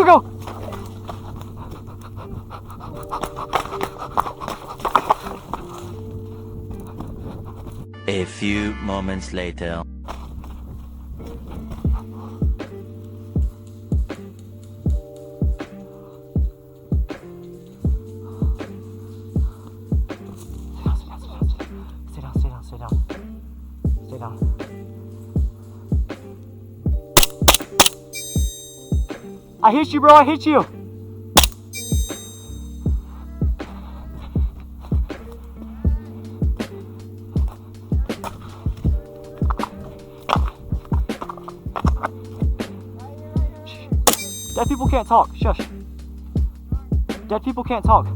go! A few moments later. Stay down. I hit you, bro. I hit you. Dead people can't talk. Shush. Dead people can't talk.